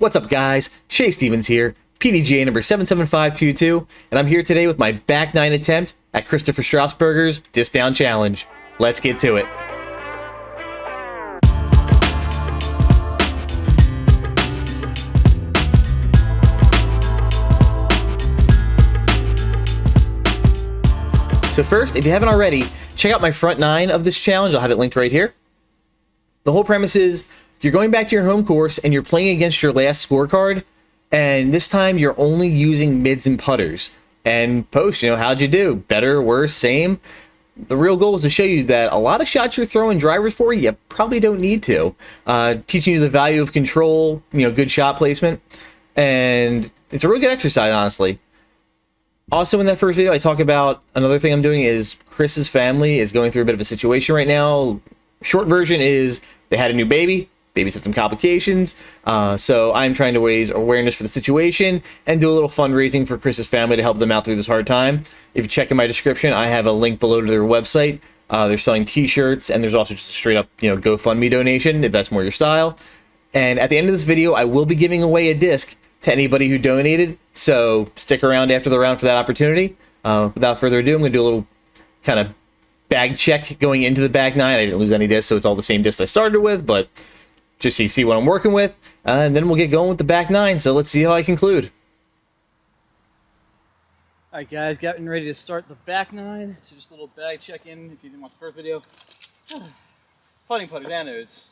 What's up, guys? Shay Stevens here, PDGA number 77522, and I'm here today with my back nine attempt at Christopher Strasburger's Disc Down Challenge. Let's get to it. So first, if you haven't already, check out my front nine of this challenge. I'll have it linked right here. The whole premise is you're going back to your home course and you're playing against your last scorecard, and this time you're only using mids and putters. And post, how'd you do? Better, worse, same? The real goal is to show you that a lot of shots you're throwing drivers for, you probably don't need to. Teaching you the value of control, good shot placement, and it's a real good exercise, honestly. Also, in that first video, I talk about another thing I'm doing is Chris's family is going through a bit of a situation right now. Short version is they had a new baby had some complications, so I'm trying to raise awareness for the situation and do a little fundraising for Chris's family to help them out through this hard time. If you check in my description, I have a link below to their website. They're selling t-shirts, and there's also just a straight up GoFundMe donation if that's more your style. And at the end of this video, I will be giving away a disc to anybody who donated, so stick around after the round for that opportunity. Without further ado, I'm going to do a little kind of bag check going into the back nine. I didn't lose any discs, so it's all the same disc I started with, but just so you see what I'm working with, and then we'll get going with the back nine, so let's see how I conclude. Alright guys, getting ready to start the back nine, so just a little bag check-in if you didn't watch the first video. Putting putters, anodes.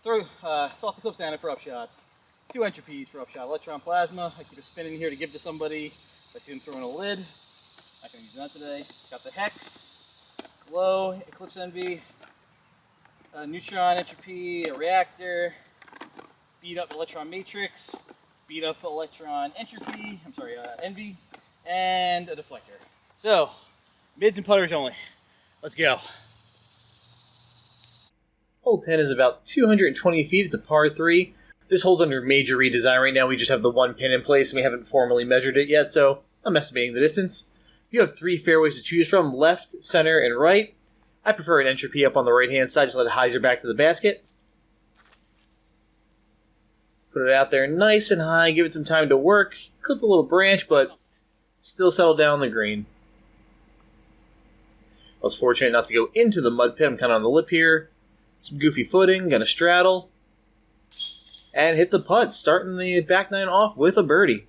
Throw salsa clips down for up shots. 2 entropies for upshot. Electron plasma. I keep it spinning here to give to somebody. If I see them throwing a lid. Not going to use that today. Got the Hex, Glow, Eclipse Envy, Neutron Entropy, a reactor, beat up Electron Matrix, beat up Electron Entropy, Envy, and a deflector. So, mids and putters only. Let's go. Hole 10 is about 220 feet. It's a par 3. This hole's under major redesign right now. We just have the one pin in place, and we haven't formally measured it yet, so I'm estimating the distance. You have 3 fairways to choose from, left, center, and right. I prefer an entropy up on the right-hand side, just let it hyzer back to the basket. Put it out there nice and high, give it some time to work. Clip a little branch, but still settle down on the green. I was fortunate not to go into the mud pit. I'm kind of on the lip here. Some goofy footing, gonna straddle. And hit the putt, starting the back nine off with a birdie.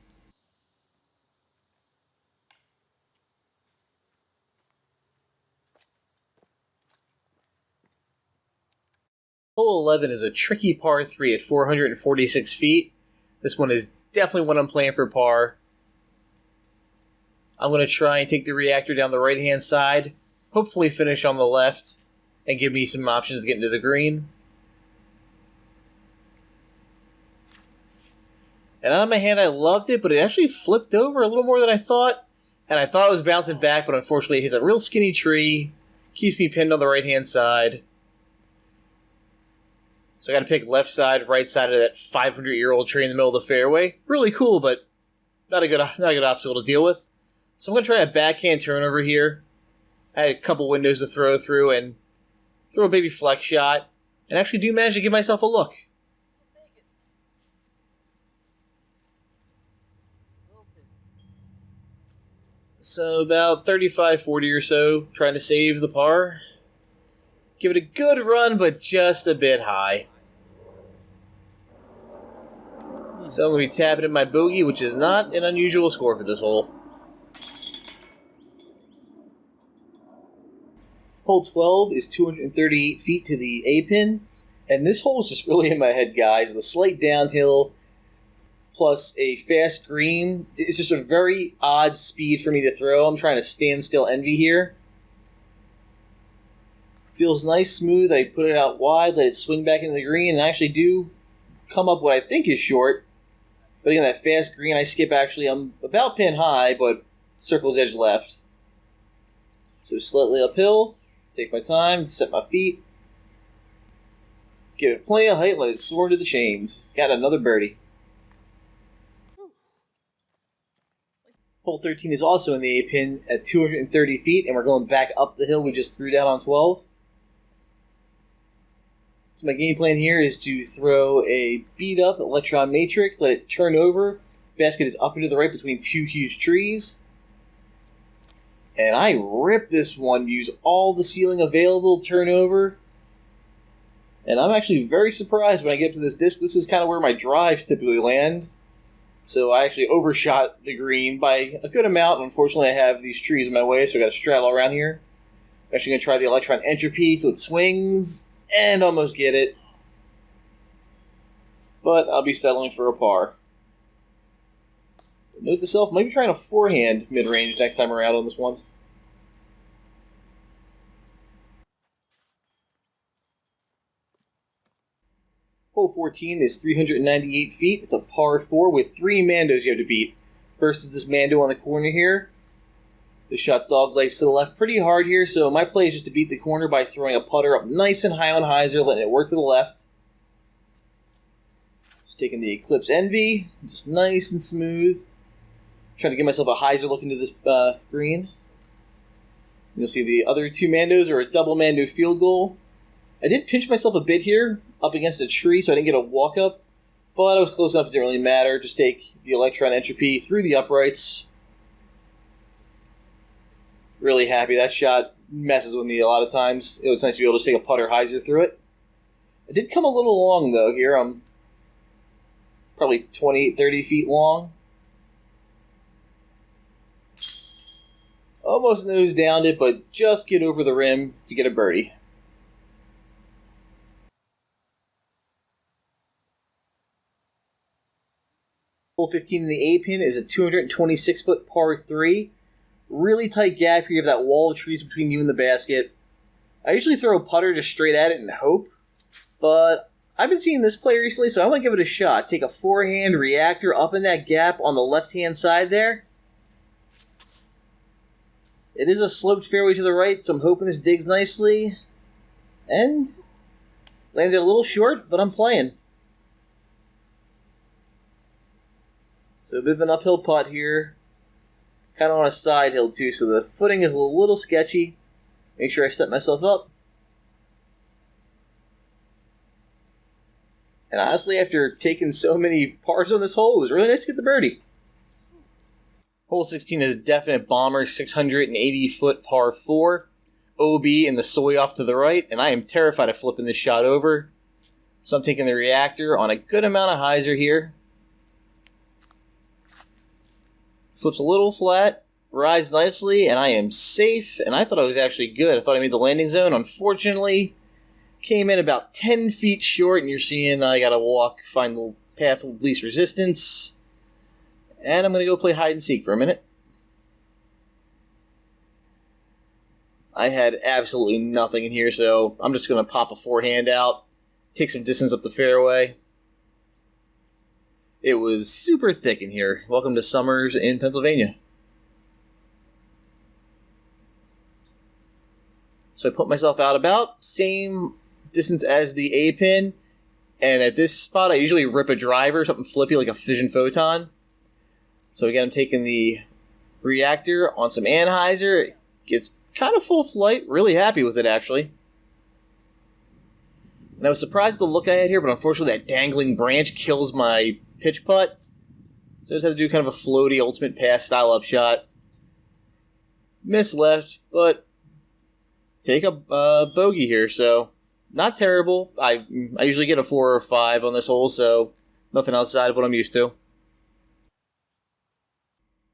Hole 11 is a tricky par 3 at 446 feet. This one is definitely one I'm playing for par. I'm going to try and take the reactor down the right-hand side, hopefully finish on the left, and give me some options to get into the green. And on my hand, I loved it, but it actually flipped over a little more than I thought. And I thought it was bouncing back, but unfortunately it hits a real skinny tree. Keeps me pinned on the right-hand side. So I got to pick left side, right side of that 500-year-old tree in the middle of the fairway. Really cool, but not a good obstacle to deal with. So I'm going to try a backhand turnover here. I had a couple windows to throw through and throw a baby flex shot. And actually do manage to give myself a look. So about 35-40 or so, trying to save the par. Give it a good run, but just a bit high. So I'm going to be tapping at my bogey, which is not an unusual score for this hole. Hole 12 is 238 feet to the A-pin, and this hole is just really in my head, guys. The slight downhill plus a fast green. It's just a very odd speed for me to throw. I'm trying to stand still Envy here. Feels nice, smooth. I put it out wide, let it swing back into the green, and I actually do come up what I think is short. But again, that fast green, I skip actually. I'm about pin high, but circle's edge left. So slightly uphill, take my time, set my feet. Give it plenty of height, let it soar into the chains. Got another birdie. Hole 13 is also in the A-pin at 230 feet, and we're going back up the hill we just threw down on 12. So my game plan here is to throw a beat up electron matrix, let it turn over. Basket is up and to the right between two huge trees. And I rip this one, use all the ceiling available, turn over. And I'm actually very surprised when I get to this disc. This is kind of where my drives typically land. So I actually overshot the green by a good amount. Unfortunately, I have these trees in my way, so I got to straddle around here. I'm actually going to try the electron entropy so it swings and almost get it. But I'll be settling for a par. Note to self, might be trying a forehand mid-range next time around on this one. Hole 14 is 398 feet. It's a par 4 with 3 Mandos you have to beat. First is this Mando on the corner here. The shot dog legs to the left pretty hard here, so my play is just to beat the corner by throwing a putter up nice and high on hyzer, letting it work to the left. Just taking the Eclipse Envy, just nice and smooth. Trying to give myself a hyzer look into this green. You'll see the other 2 Mandos are a double Mando field goal. I did pinch myself a bit here, up against a tree, so I didn't get a walk-up, but I was close enough it didn't really matter. Just take the electron entropy through the uprights. Really happy. That shot messes with me a lot of times. It was nice to be able to take a putter hyzer through it. I did come a little long, though. Here I'm probably 28, 30 feet long. Almost nose downed it, but just get over the rim to get a birdie. Hole 15 in the A pin is a 226-foot par 3. Really tight gap here. You have that wall of trees between you and the basket. I usually throw a putter just straight at it and hope, but I've been seeing this play recently, so I want to give it a shot. Take a forehand reactor up in that gap on the left-hand side there. It is a sloped fairway to the right, so I'm hoping this digs nicely. And landed a little short, but I'm playing. So a bit of an uphill putt here. Kind of on a side hill too, so the footing is a little sketchy. Make sure I step myself up. And honestly, after taking so many pars on this hole, it was really nice to get the birdie. Hole 16 is a definite bomber, 680-foot par 4. OB in the soy off to the right, and I am terrified of flipping this shot over. So I'm taking the reactor on a good amount of hyzer here. Flips a little flat, rides nicely, and I am safe. And I thought I was actually good. I thought I made the landing zone. Unfortunately, came in about 10 feet short, and you're seeing I gotta walk, find the path of least resistance. And I'm gonna go play hide and seek for a minute. I had absolutely nothing in here, so I'm just gonna pop a forehand out, take some distance up the fairway. It was super thick in here. Welcome to summers in Pennsylvania. So I put myself out about same distance as the A pin, and at this spot I usually rip a driver, something flippy like a fission photon. So again, I'm taking the reactor on some anhyzer. It gets kind of full flight. Really happy with it actually. And I was surprised with the look I had here, but unfortunately that dangling branch kills my pitch putt. So I just had to do kind of a floaty ultimate pass style upshot. Miss left, but take a bogey here, so not terrible. I usually get a 4 or 5 on this hole, so nothing outside of what I'm used to.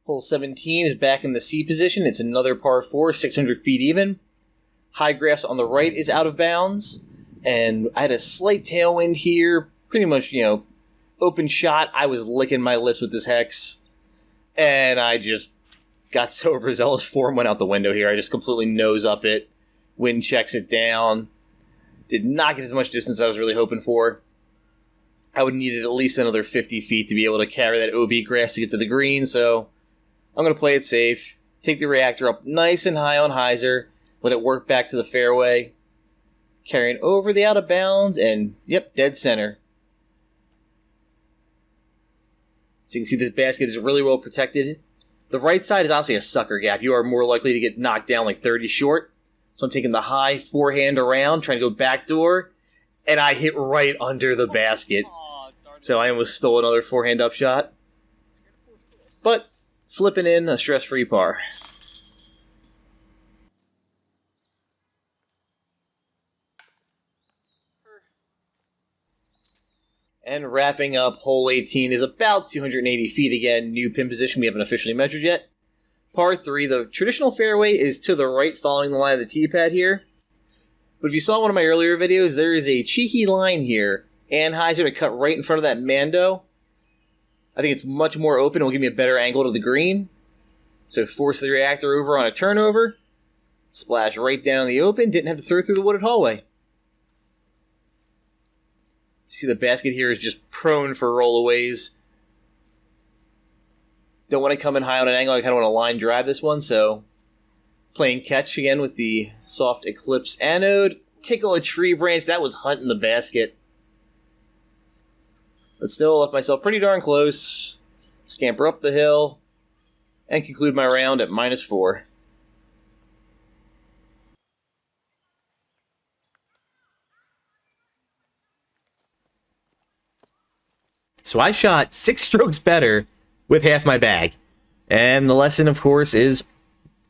Hole 17 is back in the C position. It's another par 4, 600 feet even. High grass on the right is out of bounds, and I had a slight tailwind here. Pretty much, open shot. I was licking my lips with this hex, and I just got so overzealous. Form went out the window here. I just completely nose up it. Wind checks it down. Did not get as much distance as I was really hoping for. I would need at least another 50 feet to be able to carry that OB grass to get to the green, so I'm going to play it safe. Take the reactor up nice and high on hyzer. Let it work back to the fairway. Carrying over the out of bounds, and yep, dead center. So you can see this basket is really well protected. The right side is honestly a sucker gap. You are more likely to get knocked down like 30 short. So I'm taking the high forehand around, trying to go backdoor. and I hit right under the basket. Aw, darn it. So I almost stole another forehand upshot. But flipping in a stress-free par. And wrapping up, hole 18 is about 280 feet again. New pin position we haven't officially measured yet. Par 3, the traditional fairway is to the right following the line of the tee pad here. But if you saw one of my earlier videos, there is a cheeky line here. Anheuser to cut right in front of that Mando. I think it's much more open. It will give me a better angle to the green. So force the reactor over on a turnover. Splash right down the open. Didn't have to throw through the wooded hallway. See, the basket here is just prone for rollaways. Don't want to come in high on an angle. I kind of want to line drive this one, so playing catch again with the soft Eclipse anode. Tickle a tree branch. That was hunting the basket. But still left myself pretty darn close. Scamper up the hill and conclude my round at -4. So I shot 6 strokes better with half my bag. And the lesson, of course, is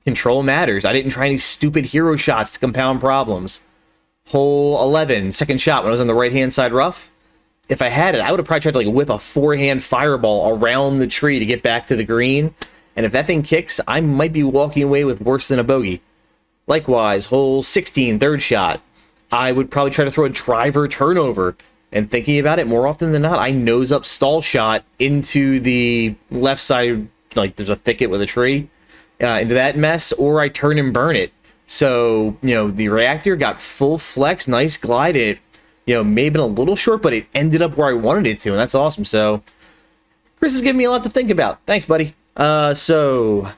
control matters. I didn't try any stupid hero shots to compound problems. Hole 11, second shot when I was on the right-hand side rough. If I had it, I would have probably tried to like whip a forehand fireball around the tree to get back to the green. And if that thing kicks, I might be walking away with worse than a bogey. Likewise, hole 16, third shot. I would probably try to throw a driver turnover. And thinking about it, more often than not, I nose up stall shot into the left side, like there's a thicket with a tree, into that mess, or I turn and burn it. So, the reactor got full flex, nice glide. It, may have been a little short, but it ended up where I wanted it to, and that's awesome. So, Chris is giving me a lot to think about. Thanks, buddy. So,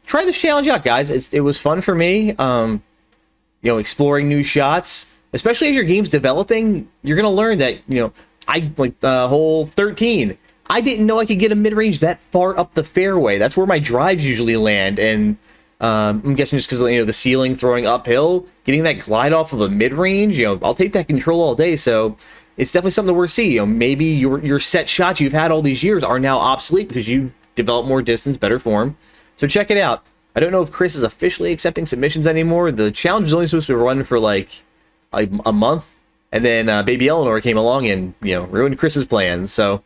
try this challenge out, guys. It was fun for me, exploring new shots. Especially as your game's developing, you're going to learn that, I like hole 13. I didn't know I could get a mid-range that far up the fairway. That's where my drives usually land. And I'm guessing just because, the ceiling throwing uphill, getting that glide off of a mid-range, I'll take that control all day. So it's definitely something to worth seeing. Maybe your set shots you've had all these years are now obsolete because you've developed more distance, better form. So check it out. I don't know if Chris is officially accepting submissions anymore. The challenge was only supposed to be running for a month, and then baby Eleanor came along and ruined Chris's plans. So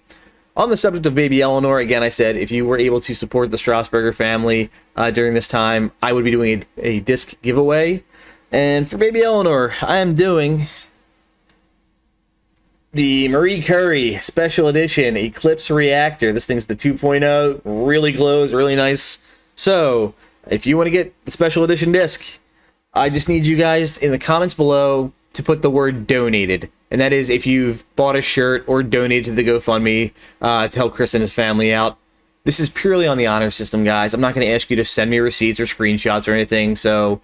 on the subject of baby Eleanor, again, I said if you were able to support the Strasburger family during this time, I would be doing a disc giveaway. And for baby Eleanor, I am doing the Marie Curie Special Edition Eclipse Reactor. This thing's the 2.0, really glows, really nice. So if you want to get the Special Edition disc, I just need you guys in the comments below to put the word donated. And that is if you've bought a shirt or donated to the GoFundMe to help Chris and his family out. This is purely on the honor system, guys. I'm not going to ask you to send me receipts or screenshots or anything. So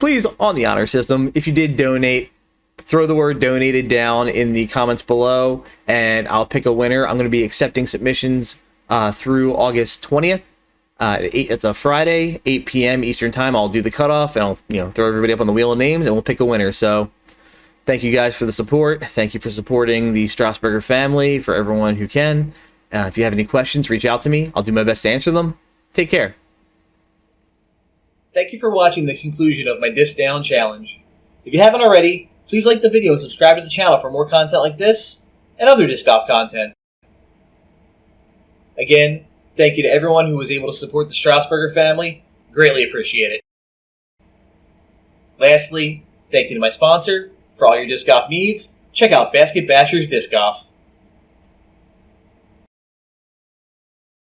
please, on the honor system, if you did donate, throw the word donated down in the comments below and I'll pick a winner. I'm going to be accepting submissions through August 20th. It's a Friday, 8 p.m. Eastern time. I'll do the cutoff and I'll throw everybody up on the wheel of names and we'll pick a winner. So thank you guys for the support. Thank you for supporting the Strasburger family, for everyone who can. If you have any questions, reach out to me. I'll do my best to answer them. Take care. Thank you for watching the conclusion of my Disc Down Challenge. If you haven't already, please like the video and subscribe to the channel for more content like this and other disc golf content. Again, thank you to everyone who was able to support the Strasburger family. Greatly appreciate it. Lastly, thank you to my sponsor. For all your disc golf needs, check out Basket Bashers Disc Golf.